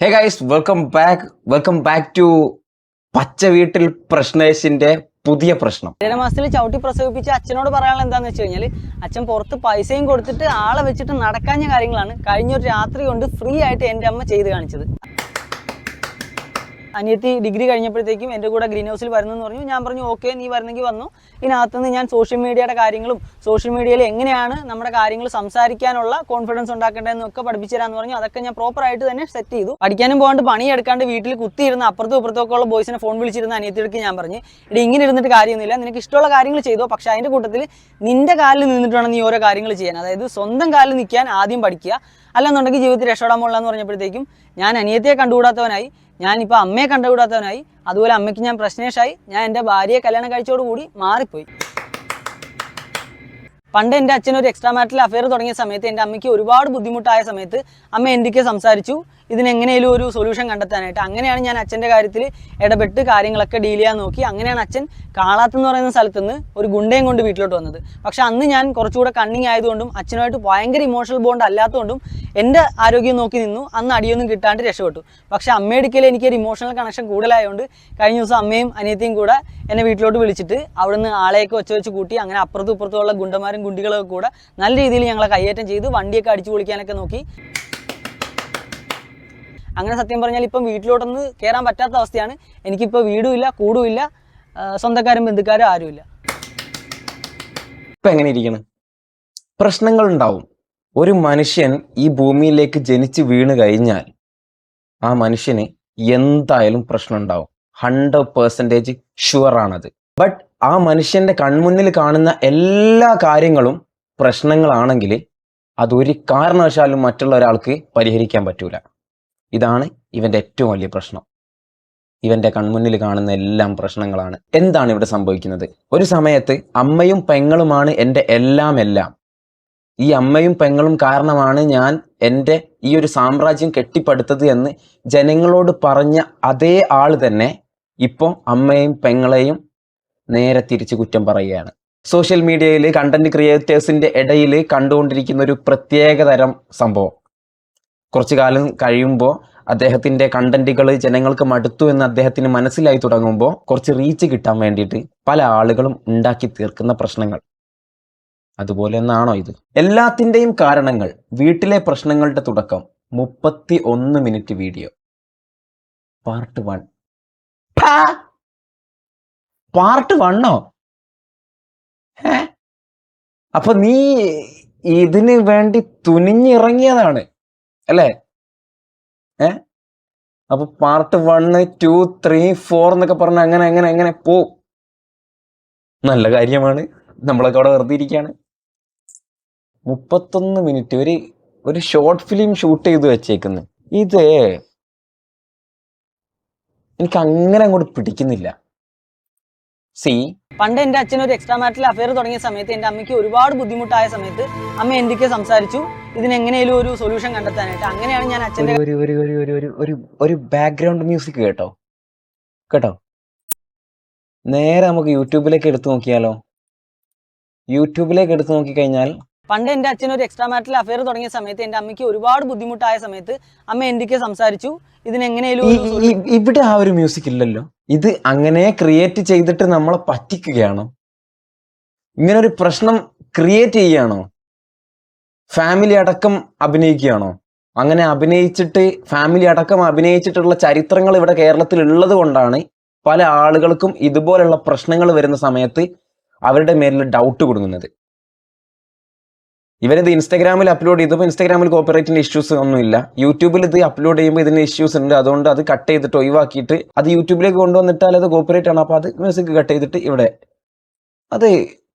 Hey guys welcome back to പച്ച വീട്ടിൽ പ്രശ്നേഷിന്റെ പുതിയ പ്രശ്നം. 7 മാസത്തിൽ ചവിട്ടി പ്രസവിപ്പിച്ച് അച്ഛനോട് പറയാനുള്ള എന്താണെന്ന് വെച്ച് കഴിഞ്ഞാൽ അച്ഛൻ പുറത്ത് പൈസയും കൊടുത്തിട്ട് ആളെ വെച്ചിട്ട് നടക്കാഞ്ഞ കാര്യങ്ങളാണ് കഴിഞ്ഞൊരു രാത്രി കൊണ്ട് ഫ്രീ ആയിട്ട് എൻ്റെ അമ്മ ചെയ്ത് കാണിച്ചത്. അനിയത്തി ഡിഗ്രി കഴിഞ്ഞപ്പോഴത്തേക്കും എൻ്റെ കൂടെ ഗ്രീൻ ഹൗസിൽ വരുന്നെന്ന് പറഞ്ഞു. ഞാൻ പറഞ്ഞു ഓക്കെ, നീ വരുന്നെങ്കിൽ വന്നു. ഇതിനകത്തുനിന്ന് ഞാൻ സോഷ്യൽ മീഡിയയുടെ കാര്യങ്ങളും സോഷ്യൽ മീഡിയയിൽ എങ്ങനെയാണ് നമ്മുടെ കാര്യങ്ങൾ സംസാരിക്കാനുള്ള കോൺഫിഡൻസ് ഉണ്ടാക്കേണ്ടതെന്നൊക്കെ പഠിപ്പിച്ചു തരാമെന്ന് പറഞ്ഞു. അതൊക്കെ ഞാൻ പ്രോപ്പറായിട്ട് തന്നെ സെറ്റ് ചെയ്തു. പഠിക്കാനും പോകാണ്ട് പണിയെടുക്കാണ്ട് വീട്ടിൽ കുത്തിയിരുന്ന അപ്പുറത്തും ഇപ്പുറത്തൊക്കെ ഉള്ള ബോയ്സിനെ ഫോൺ വിളിച്ചിരുന്ന അനിയത്തിക്ക് ഞാൻ പറഞ്ഞു, ഇടി ഇങ്ങനെ ഇരുന്നിട്ട് കാര്യമൊന്നുമില്ല, നിനക്ക് ഇഷ്ടമുള്ള കാര്യങ്ങൾ ചെയ്തോ, പക്ഷേ അതിൻ്റെ കൂട്ടത്തിൽ നിന്റെ കാലിൽ നിന്നിട്ട് വേണം നീ ഓരോ കാര്യങ്ങൾ ചെയ്യാൻ. അതായത് സ്വന്തം കാലിൽ നിൽക്കാൻ ആദ്യം പഠിക്കുക, അല്ലെന്നുണ്ടെങ്കിൽ ജീവിതത്തിൽ രക്ഷപ്പെടാൻ പോകില്ല എന്ന് പറഞ്ഞപ്പോഴത്തേക്കും ഞാൻ അനിയത്തിയെ കണ്ടുകൂടാത്തവനായി, ഞാനിപ്പോൾ അമ്മയെ കണ്ടുകൂടാത്തവനായി, അതുപോലെ അമ്മയ്ക്ക് ഞാൻ പ്രശ്നേഷായി, ഞാൻ എൻ്റെ ഭാര്യയെ കല്യാണം കഴിച്ചോടുകൂടി മാറിപ്പോയി. പണ്ട് എൻ്റെ അച്ഛനൊരു എക്സ്ട്രാ മാരിറ്റൽ അഫെയർ തുടങ്ങിയ സമയത്ത് എൻ്റെ അമ്മയ്ക്ക് ഒരുപാട് ബുദ്ധിമുട്ടായ സമയത്ത് അമ്മ എനിക്ക് സംസാരിച്ചു ഇതിനെങ്ങനെയും ഒരു സൊല്യൂഷൻ കണ്ടെത്താനായിട്ട്. അങ്ങനെയാണ് ഞാൻ അച്ഛൻ്റെ കാര്യത്തിൽ ഇടപെട്ട് കാര്യങ്ങളൊക്കെ ഡീൽ ചെയ്യാൻ നോക്കി. അങ്ങനെയാണ് അച്ഛൻ കാളാത്തെന്ന് പറയുന്ന സ്ഥലത്ത് നിന്ന് ഒരു ഗുണ്ടയും കൊണ്ട് വീട്ടിലോട്ട് വന്നത്. പക്ഷെ അന്ന് ഞാൻ കുറച്ചുകൂടെ കണ്ണിങ് ആയതുകൊണ്ടും അച്ഛനുമായിട്ട് ഭയങ്കര ഇമോഷണൽ ബോണ്ട് അല്ലാത്തതുകൊണ്ടും എൻ്റെ ആരോഗ്യം നോക്കി നിന്നു. അന്ന് അടിയൊന്നും കിട്ടാണ്ട് രക്ഷപ്പെട്ടു. പക്ഷെ അമ്മയെടുക്കൽ എനിക്കൊരു ഇമോഷണൽ കണക്ഷൻ കൂടുതലായതുകൊണ്ട് കഴിഞ്ഞ ദിവസം അമ്മയും അനിയത്തിയും കൂടെ എന്നെ വീട്ടിലോട്ട് വിളിച്ചിട്ട് അവിടുന്ന് ആളെയൊക്കെ വെച്ച് കൂട്ടി അങ്ങനെ അപ്പുറത്തും ഇപ്പുറത്തുമുള്ള ഗുണ്ടന്മാരും ഗുണ്ടികളൊക്കെ കൂടെ നല്ല രീതിയിൽ ഞങ്ങളെ കയ്യേറ്റം ചെയ്ത് വണ്ടിയൊക്കെ അടിച്ചു പൊളിക്കാനൊക്കെ നോക്കി. അങ്ങനെ സത്യം പറഞ്ഞാൽ ഇപ്പം വീട്ടിലോട്ടൊന്ന് കയറാൻ പറ്റാത്ത അവസ്ഥയാണ്. എനിക്കിപ്പോൾ വീടുമില്ല, കൂടുമില്ല, സ്വന്തക്കാരും ബന്ധുക്കാരും ആരുമില്ല. ഇപ്പൊ എങ്ങനെ ഇരിക്കണം? പ്രശ്നങ്ങൾ ഉണ്ടാവും. ഒരു മനുഷ്യൻ ഈ ഭൂമിയിലേക്ക് ജനിച്ച് വീണ് കഴിഞ്ഞാൽ ആ മനുഷ്യന് എന്തായാലും പ്രശ്നം ഉണ്ടാവും. 100% ഷുവർ ആണത്. ബട്ട് ആ മനുഷ്യന്റെ കൺമുന്നിൽ കാണുന്ന എല്ലാ കാര്യങ്ങളും പ്രശ്നങ്ങളാണെങ്കിൽ അതൊരു കാരണവശാലും മറ്റുള്ള ഒരാൾക്ക് പരിഹരിക്കാൻ പറ്റൂല. ഇതാണ് ഇവന്റെ ഏറ്റവും വലിയ പ്രശ്നം. ഇവന്റെ കൺമുന്നിൽ കാണുന്ന എല്ലാം പ്രശ്നങ്ങളാണ്. എന്താണ് ഇവിടെ സംഭവിക്കുന്നത്? ഒരു സമയത്ത് അമ്മയും പെങ്ങളുമാണ് എൻ്റെ എല്ലാം. ഈ അമ്മയും പെങ്ങളും കാരണമാണ് ഞാൻ എൻ്റെ ഈ ഒരു സാമ്രാജ്യം കെട്ടിപ്പടുത്തത് എന്ന് ജനങ്ങളോട് പറഞ്ഞ അതേ ആള് തന്നെ ഇപ്പോൾ അമ്മയും പെങ്ങളെയും നേരെ തിരിച്ച് കുറ്റം പറയുകയാണ്. സോഷ്യൽ മീഡിയയിൽ കണ്ടന്റ് ക്രിയേറ്റേഴ്സിന്റെ ഇടയിൽ കണ്ടുകൊണ്ടിരിക്കുന്ന ഒരു പ്രത്യേകതരം സംഭവം. കുറച്ചു കാലം കഴിയുമ്പോൾ അദ്ദേഹത്തിന്റെ കണ്ടന്റുകൾ ജനങ്ങൾക്ക് മടുത്തു എന്ന് അദ്ദേഹത്തിന് മനസ്സിലായി തുടങ്ങുമ്പോൾ കുറച്ച് റീച്ച് കിട്ടാൻ വേണ്ടിയിട്ട് പല ആളുകളും ഉണ്ടാക്കി തീർക്കുന്ന പ്രശ്നങ്ങൾ. അതുപോലെ ഒന്നാണോ ഇത്? എല്ലാത്തിൻ്റെയും കാരണങ്ങൾ. വീട്ടിലെ പ്രശ്നങ്ങളുടെ തുടക്കം. 31 മിനിറ്റ് വീഡിയോ. പാർട്ട് 1. പാർട്ട് 1ഓ? അപ്പൊ നീ ഇതിന് വേണ്ടി തുനിഞ്ഞിറങ്ങിയതാണ് അല്ലേ? അപ്പൊ പാർട്ട് 1, 2, 3, 4 എന്നൊക്കെ പറഞ്ഞ അങ്ങനെ പോവും. നല്ല കാര്യമാണ്. നമ്മളൊക്കെ അവിടെ വെറുതെ ഇരിക്കുകയാണ്. 31 മിനിറ്റ് ഒരു ഷോർട്ട് ഫിലിം ഷൂട്ട് ചെയ്ത് വെച്ചേക്കുന്നു. ഇത് എനിക്ക് അങ്ങനെ അങ്ങോട്ട് പിടിക്കുന്നില്ല. പണ്ട് എൻ്റെ അച്ഛനൊരു എക്സ്ട്രാ മാരിറ്റൽ അഫെയർ തുടങ്ങിയ സമയത്ത് എൻ്റെ അമ്മയ്ക്ക് ഒരുപാട് ബുദ്ധിമുട്ടായ സമയത്ത് അമ്മ എന്തൊക്കെ സംസാരിച്ചു ഇതിനെങ്ങനെയും ഒരു സൊല്യൂഷൻ കണ്ടെത്താനായിട്ട്. അങ്ങനെയാണ് ഞാൻ അച്ഛൻ്റെ ഒരു ബാക്ക്ഗ്രൗണ്ട് മ്യൂസിക് കേട്ടോ. നേരെ നമുക്ക് യൂട്യൂബിലേക്ക് എടുത്തു നോക്കിയാലോ? യൂട്യൂബിലേക്ക് എടുത്തു നോക്കിക്കഴിഞ്ഞാൽ പണ്ട് എൻ്റെ അച്ഛനൊരു എക്സ്ട്രാ മാരിറ്റൽ അഫെയർ തുടങ്ങിയ സമയത്ത് എൻ്റെ അമ്മയ്ക്ക് ഒരുപാട് ബുദ്ധിമുട്ടായ സമയത്ത് അമ്മ എന്തൊക്കെ സംസാരിച്ചു ഇതിനെങ്ങനെയും ഇവിടെ ആ ഒരു മ്യൂസിക് ഇല്ലല്ലോ. ഇത് അങ്ങനെ ക്രിയേറ്റ് ചെയ്തിട്ട് നമ്മളെ പറ്റിക്കുകയാണോ? ഇങ്ങനെ ഒരു പ്രശ്നം ക്രിയേറ്റ് ചെയ്യുകയാണോ? ഫാമിലി അടക്കം അഭിനയിക്കുകയാണോ? അങ്ങനെ ഫാമിലി അടക്കം അഭിനയിച്ചിട്ടുള്ള ചരിത്രങ്ങൾ ഇവിടെ കേരളത്തിൽ ഉള്ളത് കൊണ്ടാണ് പല ആളുകൾക്കും ഇതുപോലുള്ള പ്രശ്നങ്ങൾ വരുന്ന സമയത്ത് അവരുടെ മേലിൽ ഡൗട്ട് കൊടുക്കുന്നത്. ഇവരിത് ഇൻസ്റ്റാഗ്രാമിൽ അപ്ലോഡ് ചെയ്തപ്പോൾ ഇൻസ്റ്റാഗ്രാമിൽ കോപ്പിറൈറ്റിന്റെ ഇഷ്യൂസ് ഒന്നുമില്ല. യൂട്യൂബിൽ ഇത് അപ്ലോഡ് ചെയ്യുമ്പോൾ ഇതിന് ഇഷ്യൂസ് ഉണ്ട്. അതുകൊണ്ട് അത് കട്ട് ചെയ്തിട്ട് ഒഴിവാക്കിയിട്ട് അത് യൂട്യൂബിലേക്ക് കൊണ്ടുവന്നിട്ടാൽ അത് കോപ്പിറൈറ്റ് ആണ്. അപ്പോൾ അത് മ്യൂസിക് കട്ട് ചെയ്തിട്ട് ഇവിടെ അത്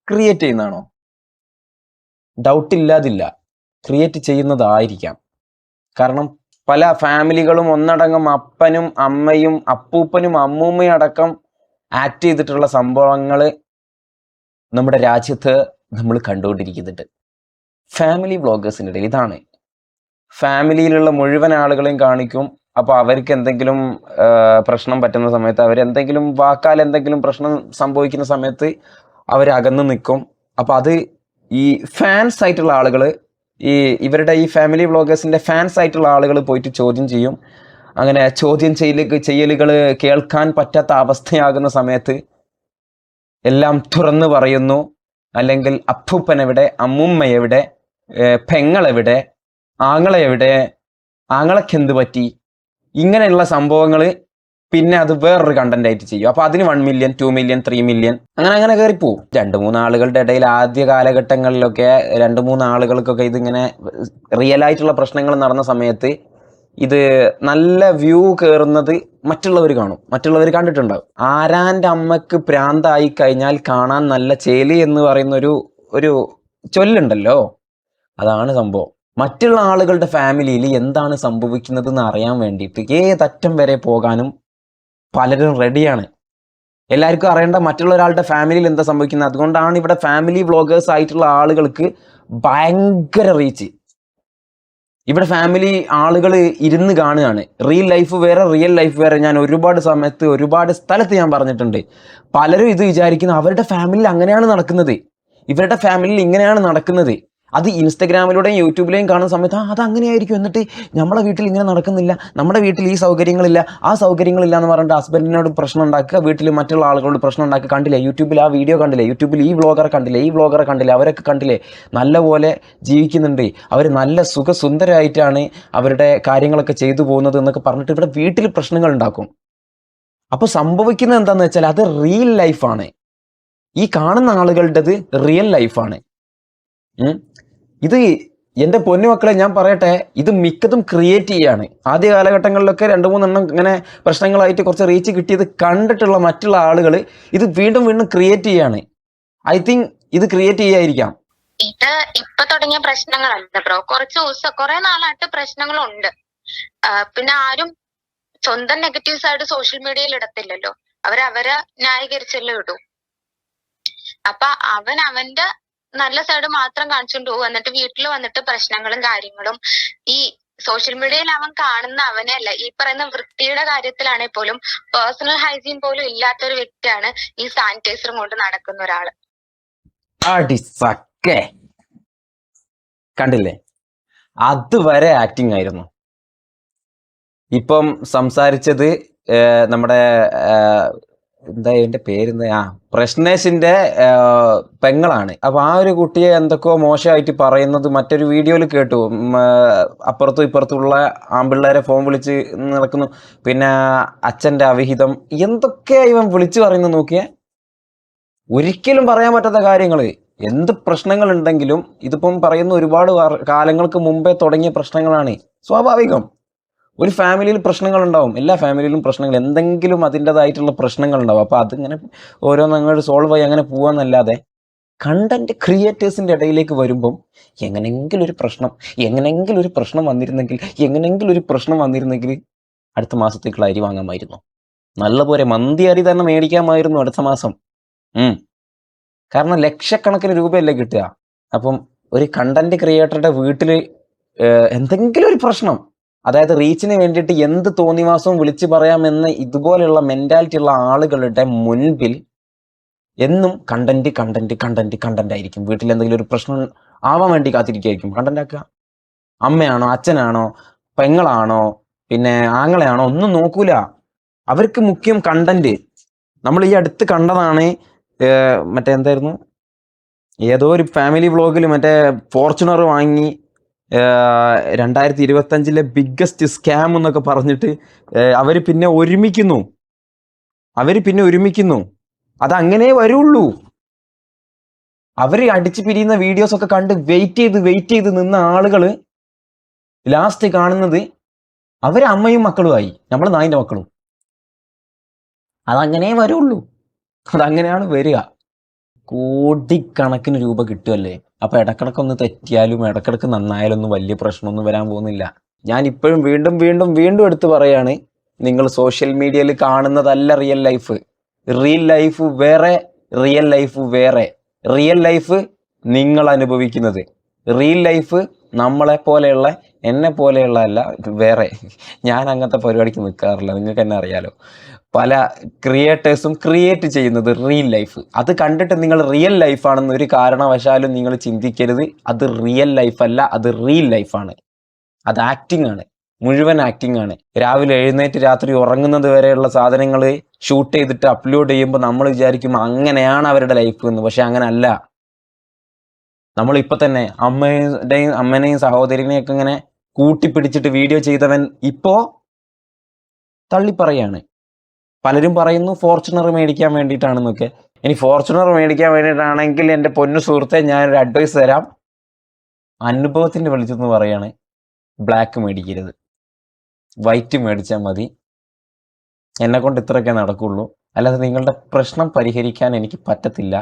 ക്രിയേറ്റ് ചെയ്യുന്നതാണോ? ഡൗട്ട് ഇല്ലാതില്ല, ക്രിയേറ്റ് ചെയ്യുന്നതായിരിക്കാം. കാരണം പല ഫാമിലികളും ഒന്നടങ്കം അപ്പനും അമ്മയും അപ്പൂപ്പനും അമ്മൂമ്മയും അടക്കം ആക്ട് ചെയ്തിട്ടുള്ള സംഭവങ്ങൾ നമ്മുടെ രാജ്യത്ത് നമ്മൾ കണ്ടുകൊണ്ടിരിക്കുന്നുണ്ട്. ഫാമിലി വ്ളോഗേഴ്സിൻ്റെ ഇടയിൽ ഇതാണ്. ഫാമിലിയിലുള്ള മുഴുവൻ ആളുകളെയും കാണിക്കും. അപ്പോൾ അവർക്ക് എന്തെങ്കിലും പ്രശ്നം പറ്റുന്ന സമയത്ത്, അവരെന്തെങ്കിലും വാക്കാൽ എന്തെങ്കിലും പ്രശ്നം സംഭവിക്കുന്ന സമയത്ത് അവരകന്ന് നിൽക്കും. അപ്പോൾ അത് ഈ ഫാൻസ് ആയിട്ടുള്ള ആളുകൾ, ഇവരുടെ ഈ ഫാമിലി വ്ളോഗേഴ്സിൻ്റെ ഫാൻസ് ആയിട്ടുള്ള ആളുകൾ പോയിട്ട് ചോദ്യം ചെയ്യും. അങ്ങനെ ചോദ്യം ചെയ്യലുകൾ കേൾക്കാൻ പറ്റാത്ത അവസ്ഥയാകുന്ന സമയത്ത് എല്ലാം തുറന്നു പറയുന്നു. അല്ലെങ്കിൽ അപ്പൂപ്പൻ എവിടെ, അമ്മുമ്മ എവിടെ, പെങ്ങളെവിടെ, ആങ്ങളെ എവിടെ, ആങ്ങളക്ക് എന്ത് പറ്റി, ഇങ്ങനെയുള്ള സംഭവങ്ങൾ പിന്നെ അത് വേറൊരു കണ്ടന്റ് ആയിട്ട് ചെയ്യും. അപ്പൊ അതിന് 1 മില്യൺ 2 മില്യൺ 3 മില്യൺ അങ്ങനെ കയറിപ്പോവും. 2-3 ആളുകളുടെ ഇടയിൽ ആദ്യ കാലഘട്ടങ്ങളിലൊക്കെ 2-3 ആളുകൾക്കൊക്കെ ഇതിങ്ങനെ റിയൽ ആയിട്ടുള്ള പ്രശ്നങ്ങൾ നടന്ന സമയത്ത് ഇത് നല്ല വ്യൂ കയറുന്നത് മറ്റുള്ളവർ കാണും, മറ്റുള്ളവർ കണ്ടിട്ടുണ്ടാവും. ആരാന്റെ അമ്മക്ക് പ്രാന്തായി കഴിഞ്ഞാൽ കാണാൻ നല്ല ചേലി എന്ന് പറയുന്ന ഒരു ചൊല്ലുണ്ടല്ലോ, അതാണ് സംഭവം. മറ്റുള്ള ആളുകളുടെ ഫാമിലിയിൽ എന്താണ് സംഭവിക്കുന്നത് എന്ന് അറിയാൻ വേണ്ടിയിട്ട് ഏതറ്റം വരെ പോകാനും പലരും റെഡിയാണ്. എല്ലാവർക്കും അറിയേണ്ട മറ്റുള്ള ഒരാളുടെ ഫാമിലിയിൽ എന്താ സംഭവിക്കുന്നത്. അതുകൊണ്ടാണ് ഇവിടെ ഫാമിലി വ്ളോഗേഴ്സ് ആയിട്ടുള്ള ആളുകൾക്ക് ഭയങ്കര റീച്ച്. ഇവിടെ ഫാമിലി ആളുകൾ ഇരുന്ന് കാണുകയാണ്. റിയൽ ലൈഫ് വേറെ, റിയൽ ലൈഫ് വേറെ. ഞാൻ ഒരുപാട് സമയത്ത് ഒരുപാട് സ്ഥലത്ത് ഞാൻ പറഞ്ഞിട്ടുണ്ട്. പലരും ഇത് വിചാരിക്കുന്നു അവരുടെ ഫാമിലിയിൽ അങ്ങനെയാണ് നടക്കുന്നത്, ഇവരുടെ ഫാമിലിയിൽ ഇങ്ങനെയാണ് നടക്കുന്നത്. അത് ഇൻസ്റ്റഗ്രാമിലൂടെയും യൂട്യൂബിലെയും കാണുന്ന സമയത്ത് അത് അങ്ങനെയായിരിക്കും. എന്നിട്ട് നമ്മുടെ വീട്ടിൽ ഇങ്ങനെ നടക്കുന്നില്ല, നമ്മുടെ വീട്ടിൽ ഈ സൗകര്യങ്ങളില്ല, ആ സൗകര്യങ്ങളില്ല എന്ന് പറഞ്ഞിട്ട് ഹസ്ബൻഡിനോട് പ്രശ്നം ഉണ്ടാക്കുക, വീട്ടിൽ മറ്റുള്ള ആളുകളോട് പ്രശ്നം ഉണ്ടാക്കുക. കണ്ടില്ലേ യൂട്യൂബിൽ ആ വീഡിയോ കണ്ടില്ലേ, യൂട്യൂബിൽ ഈ വ്ളോഗറെ കണ്ടില്ലേ, ഈ വ്ളോഗറെ കണ്ടില്ലേ, അവരൊക്കെ കണ്ടില്ലേ നല്ലപോലെ ജീവിക്കുന്നുണ്ട്, അവർ നല്ല സുഖസുന്ദരമായിട്ടാണ് അവരുടെ കാര്യങ്ങളൊക്കെ ചെയ്തു പോകുന്നത് എന്നൊക്കെ പറഞ്ഞിട്ട് ഇവിടെ വീട്ടിൽ പ്രശ്നങ്ങൾ ഉണ്ടാക്കും. അപ്പോൾ സംഭവിക്കുന്നത് എന്താണെന്ന് വെച്ചാൽ അത് റിയൽ ലൈഫാണ്. ഈ കാണുന്ന ആളുകളുടേത് റിയൽ ലൈഫാണ്. ഇത് എൻ്റെ പൊന്നുമക്കളെ ഞാൻ പറയട്ടെ, ഇത് മിക്കതും ക്രിയേറ്റ് ചെയ്യാണ്. ആദ്യ കാലഘട്ടങ്ങളിലൊക്കെ 2-3 എണ്ണം ഇങ്ങനെ പ്രശ്നങ്ങളായിട്ട് കുറച്ച് റീച്ച് കിട്ടിയത് കണ്ടിട്ടുള്ള മറ്റുള്ള ആളുകൾ ഇത് വീണ്ടും വീണ്ടും ക്രിയേറ്റ് ചെയ്യാണ്. ഐ തിങ്ക് ഇത് ക്രിയേറ്റ് ചെയ്യായിരിക്കാം. ഇത് ഇപ്പൊ തുടങ്ങിയ പ്രശ്നങ്ങളല്ല ബ്രോ, കുറെ നാളായിട്ട് പ്രശ്നങ്ങളുണ്ട്. പിന്നെ ആരും സ്വന്തം നെഗറ്റീവ് സൈഡ് സോഷ്യൽ മീഡിയയിൽ ഇടത്തില്ലല്ലോ, അവരെ ന്യായീകരിച്ചല്ലോ ഇടൂ. അപ്പൊ അവന്റെ നല്ല സൈഡ് മാത്രം കാണിച്ചുകൊണ്ട് പോകും. എന്നിട്ട് വീട്ടിൽ വന്നിട്ട് പ്രശ്നങ്ങളും കാര്യങ്ങളും ഈ സോഷ്യൽ മീഡിയയിൽ അവൻ കാണുന്ന അവനെയല്ല, ഈ പറയുന്ന വൃത്തിയുടെ കാര്യത്തിലാണെങ്കിൽ പോലും പേഴ്സണൽ ഹൈജീൻ പോലും ഇല്ലാത്തൊരു വ്യക്തിയാണ് ഈ സാനിറ്റൈസറും കൊണ്ട് നടക്കുന്ന ഒരാള്. കണ്ടില്ലേ, അതുവരെ ആക്ടിങ് ആയിരുന്നു. ഇപ്പം സംസാരിച്ചത് നമ്മുടെ എന്താ ഇതിന്റെ പേര്, പ്രശ്നേഷിന്റെ പെങ്ങളാണ്. അപ്പൊ ആ ഒരു കുട്ടിയെ എന്തൊക്കെയോ മോശമായിട്ട് പറയുന്നത് മറ്റൊരു വീഡിയോയിൽ കേട്ടു. അപ്പുറത്തും ഇപ്പുറത്തുള്ള ആൺപിള്ളേരെ ഫോൺ വിളിച്ച് നടക്കുന്നു, പിന്നെ അച്ഛന്റെ അവിഹിതം, എന്തൊക്കെയാ ഇവൻ വിളിച്ചു പറയുന്നത് നോക്കിയേ. ഒരിക്കലും പറയാൻ പറ്റാത്ത കാര്യങ്ങൾ. എന്ത് പ്രശ്നങ്ങൾ ഉണ്ടെങ്കിലും ഇതിപ്പം പറയുന്ന ഒരുപാട് കാലങ്ങൾക്ക് മുമ്പേ തുടങ്ങിയ പ്രശ്നങ്ങളാണ്. സ്വാഭാവികം, ഒരു ഫാമിലിയിൽ പ്രശ്നങ്ങൾ ഉണ്ടാവും, എല്ലാ ഫാമിലിയിലും പ്രശ്നങ്ങൾ, എന്തെങ്കിലും അതിൻ്റെതായിട്ടുള്ള പ്രശ്നങ്ങൾ ഉണ്ടാവും. അപ്പോൾ അതിങ്ങനെ ഓരോന്നങ്ങോട്ട് സോൾവ് ആയി അങ്ങനെ പോകാന്നല്ലാതെ കണ്ടന്റ് ക്രിയേറ്റേഴ്സിൻ്റെ ഇടയിലേക്ക് വരുമ്പം എങ്ങനെങ്കിലും ഒരു പ്രശ്നം വന്നിരുന്നെങ്കിൽ അടുത്ത മാസത്തേക്കുള്ള അരി വാങ്ങാമായിരുന്നു, നല്ലപോലെ മന്തി അരി തന്നെ മേടിക്കാമായിരുന്നു അടുത്ത മാസം. കാരണം ലക്ഷക്കണക്കിന് രൂപയല്ലേ കിട്ടുക. അപ്പം ഒരു കണ്ടന്റ് ക്രിയേറ്ററുടെ വീട്ടിൽ എന്തെങ്കിലും ഒരു പ്രശ്നം, അതായത് റീച്ചിന് വേണ്ടിയിട്ട് എന്ത് തോന്നിവാസവും വിളിച്ചു പറയാമെന്ന് ഇതുപോലെയുള്ള മെന്റാലിറ്റി ഉള്ള ആളുകളുടെ മുൻപിൽ എന്നും കണ്ടന്റ് ആയിരിക്കും. വീട്ടിൽ എന്തെങ്കിലും ഒരു പ്രശ്നം ആവാൻ വേണ്ടി കാത്തിരിക്കുകയായിരിക്കും കണ്ടന്റ് ആക്കുക. അമ്മയാണോ, അച്ഛനാണോ, പെങ്ങളാണോ, പിന്നെ ആങ്ങളെയാണോ, ഒന്നും നോക്കൂല. അവർക്ക് മുഖ്യം കണ്ടന്റ്. നമ്മൾ ഈ അടുത്ത് കണ്ടതാണ്, മറ്റേ എന്തായിരുന്നു, ഏതോ ഒരു ഫാമിലി വ്ളോഗിൽ മറ്റേ ഫോർച്യൂണർ വാങ്ങി 2025 ബിഗ്ഗസ്റ്റ് സ്കാം എന്നൊക്കെ പറഞ്ഞിട്ട് അവർ പിന്നെ ഒരുമിക്കുന്നു. അതങ്ങനെ വരുള്ളൂ. അവർ അടിച്ചു പിരിയുന്ന വീഡിയോസ് ഒക്കെ കണ്ട് വെയിറ്റ് ചെയ്ത് നിന്ന ആളുകൾ ലാസ്റ്റ് കാണുന്നത് അവരെ അമ്മയും മക്കളുമായി, നമ്മളെ നായിൻ്റെ മക്കളും. അതങ്ങനെ വരുള്ളൂ, അതങ്ങനെയാണ് വരിക. കോടിക്കണക്കിന് രൂപ കിട്ടുമല്ലേ. അപ്പൊ ഇടക്കിടക്കൊന്ന് തെറ്റിയാലും ഇടക്കിടക്ക് നന്നായാലും ഒന്നും വലിയ പ്രശ്നമൊന്നും വരാൻ പോകുന്നില്ല. ഞാൻ ഇപ്പോഴും വീണ്ടും എടുത്ത് പറയാണ്, നിങ്ങൾ സോഷ്യൽ മീഡിയയിൽ കാണുന്നതല്ല റിയൽ ലൈഫ്. റിയൽ ലൈഫ് വേറെ, റിയൽ ലൈഫ് വേറെ. റിയൽ ലൈഫ് നിങ്ങൾ അനുഭവിക്കുന്നത്, റിയൽ ലൈഫ് നമ്മളെ പോലെയുള്ള എന്നെ പോലെയുള്ള അല്ല, വേറെ. ഞാൻ അങ്ങനത്തെ പരിപാടിക്ക് നിൽക്കാറില്ല, നിങ്ങൾക്ക് എന്നെ അറിയാലോ. പല ക്രിയേറ്റേഴ്സും ക്രിയേറ്റ് ചെയ്യുന്നത് റിയൽ ലൈഫ്. അത് കണ്ടിട്ട് നിങ്ങൾ റിയൽ ലൈഫാണെന്ന് ഒരു കാരണവശാലും നിങ്ങൾ ചിന്തിക്കരുത്. അത് റിയൽ ലൈഫല്ല, അത് റിയൽ ലൈഫാണ്. അത് ആക്ടിങ് ആണ്. മുഴുവൻ ആക്ടിംഗ് ആണ്. രാവിലെ എഴുന്നേറ്റ് രാത്രി ഉറങ്ങുന്നത് വരെയുള്ള സാധനങ്ങൾ ഷൂട്ട് ചെയ്തിട്ട് അപ്ലോഡ് ചെയ്യുമ്പോൾ നമ്മൾ വിചാരിക്കും അങ്ങനെയാണ് അവരുടെ ലൈഫ് എന്ന്. പക്ഷെ അങ്ങനെ അല്ല. നമ്മളിപ്പോൾ തന്നെ അമ്മനെയും സഹോദരിനെയൊക്കെ ഇങ്ങനെ കൂട്ടിപ്പിടിച്ചിട്ട് വീഡിയോ ചെയ്തവൻ ഇപ്പോൾ തള്ളിപ്പറയാണ്. പലരും പറയുന്നു ഫോർച്യൂണർ മേടിക്കാൻ വേണ്ടിയിട്ടാണെന്നൊക്കെ. ഇനി ഫോർച്യൂണർ മേടിക്കാൻ വേണ്ടിയിട്ടാണെങ്കിൽ എൻ്റെ പൊന്നു സുഹൃത്തെ ഞാനൊരു അഡ്വൈസ് തരാം. അനുഭവത്തിൻ്റെ വെളിച്ചെന്ന് പറയാണ്, ബ്ലാക്ക് മേടിക്കരുത്, വൈറ്റ് മേടിച്ചാൽ മതി. എന്നെ കൊണ്ട് ഇത്രയൊക്കെ നടക്കുള്ളൂ. അല്ലാതെ നിങ്ങളുടെ പ്രശ്നം പരിഹരിക്കാൻ എനിക്ക് പറ്റത്തില്ല.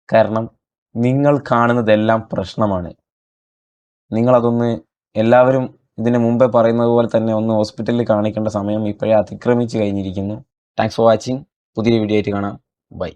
കാരണം നിങ്ങൾ കാണുന്നതെല്ലാം പ്രശ്നമാണ്. നിങ്ങളതൊന്ന് എല്ലാവരും ഇതിന് മുമ്പേ പറയുന്നത് പോലെ തന്നെ ഒന്ന് ഹോസ്പിറ്റലിൽ കാണിക്കേണ്ട സമയം ഇപ്പോഴേ അതിക്രമിച്ച് കഴിഞ്ഞിരിക്കുന്നു. Thanks for watching. പുതിയ വീഡിയോ ആയിട്ട് കാണാം. ബൈ.